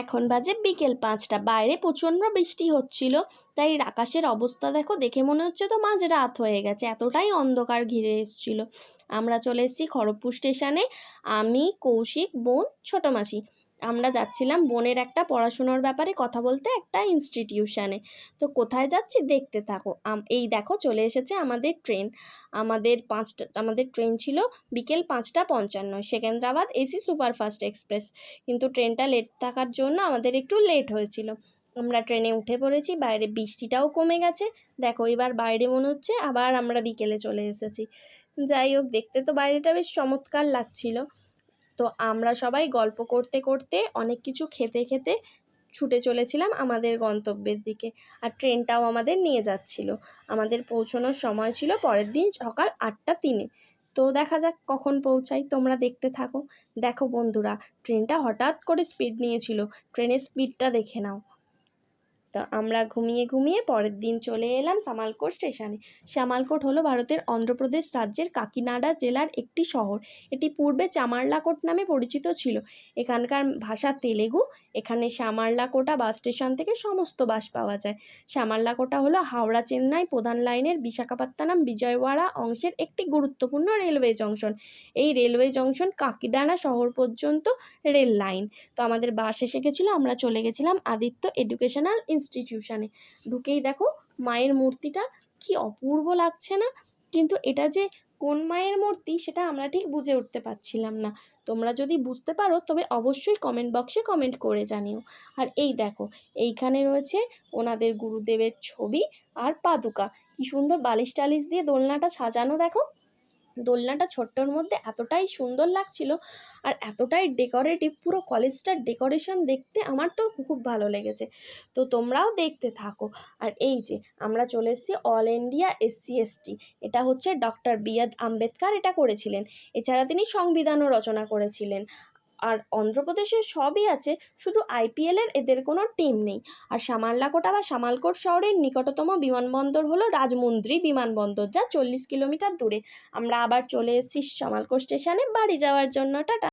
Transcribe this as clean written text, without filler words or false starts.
এখন বাজে বিকেল 5টা, বাইরে প্রচণ্ড বৃষ্টি হচ্ছিল, তাই আকাশের অবস্থা দেখো, দেখে মনে হচ্ছে তো মাঝ রাত হয়ে গেছে, এতটাই অন্ধকার ঘিরে এসেছিল। আমরা চলে এসেছি খড়গপুর স্টেশনে। আমি, কৌশিক, বোন, ছোট মাসি। আমরা যাচ্ছিলাম বোনের একটা পড়াশুনোর ব্যাপারে কথা বলতে একটা ইনস্টিটিউশনে। তো কোথায় যাচ্ছি দেখতে থাকো। এই দেখো চলে এসেছে আমাদের ট্রেন। আমাদের ট্রেন ছিল বিকেল 5টা 55, সেকেন্দ্রাবাদ এসি সুপারফাস্ট এক্সপ্রেস। কিন্তু ট্রেনটা লেট থাকার জন্য আমাদের একটু লেট হয়েছিল। আমরা ট্রেনে উঠে পড়েছি, বাইরে বৃষ্টিটাও কমে গেছে। দেখো এবার বাইরে মনে হচ্ছে আবার আমরা বিকেলে চলে এসেছি। যাই হোক, দেখতে তো বাইরেটা বেশ চমৎকার লাগছিল। তো আমরা সবাই গল্প করতে করতে অনেক কিছু খেতে খেতে ছুটে চলেছিলাম আমাদের গন্তব্যের দিকে। আর ট্রেনটাও আমাদের নিয়ে যাচ্ছিল। আমাদের পৌঁছানোর সময় ছিল পরের দিন সকাল 8টা 3। তো দেখা যাক কখন পৌঁছাই, তোমরা দেখতে থাকো। দেখো বন্ধুরা, ট্রেনটা হঠাৎ করে স্পিড নিয়েছিল, ট্রেনের স্পিডটা দেখে নাও। তা আমরা ঘুমিয়ে ঘুমিয়ে পরের দিন চলে এলাম সামালকোট স্টেশনে। সামালকোট হলো ভারতের অন্ধ্রপ্রদেশ রাজ্যের কাকিনাডা জেলার একটি শহর। এটি পূর্বে চামারলাকোট নামে পরিচিত ছিল। এখানকার ভাষা তেলেগু। এখানে সামারলাকোটা বাস স্টেশন থেকে সমস্ত বাস পাওয়া যায়। সামারলাকোটা হলো হাওড়া চেন্নাই প্রধান লাইনের বিশাখাপত্তনম বিজয়ওয়াড়া অংশের একটি গুরুত্বপূর্ণ রেলওয়ে জংশন। এই রেলওয়ে জংশন কাকিনাডা শহর পর্যন্ত রেল লাইন। তো আমাদের বাস এসে গেছিলো, আমরা চলে গেছিলাম আদিত্য এডুকেশনাল ইনস্টিটিউশনে। ঢুকেই দেখো মায়ের মূর্তিটা কি অপূর্ব লাগছে না? কিন্তু এটা যে কোন মায়ের মূর্তি সেটা আমরা ঠিক বুঝে উঠতে পারছিলাম না। তোমরা যদি বুঝতে পারো তবে অবশ্যই কমেন্ট বক্সে কমেন্ট করে জানিও। আর এই দেখো, এইখানে রয়েছে ওনাদের গুরুদেবের ছবি আর পাদুকা। কি সুন্দর বালিশ টালিশ দিয়ে দোলনাটা সাজানো, দেখো দোলনাটা ছোট্টর মধ্যে এতটাই সুন্দর লাগছিল আর এতটাই ডেকোরেটিভ, পুরো কলেজটার ডেকোরেশন দেখতে আমার তো খুব ভালো লেগেছে। তো তোমরাও দেখতে থাকো। আর এই যে আমরা চলে এসেছি অল ইন্ডিয়া SC/ST। এটা হচ্ছে ডক্টর B.R. আম্বেদকর এটা করেছিলেন। এছাড়া তিনি সংবিধানও রচনা করেছিলেন। আর অন্ধ্রপ্রদেশের সবই আছে, শুধু IPL-এর এদের কোনো টিম নেই। আর সামারলাকোটা বা সামালকোট শহরের নিকটতম বিমানবন্দর হলো রাজমুন্দ্রি বিমানবন্দর, যা 40 কিলোমিটার দূরে। আমরা আবার চলে এসেছি সামালকোট স্টেশনে বাড়ি যাওয়ার জন্য। টাটা।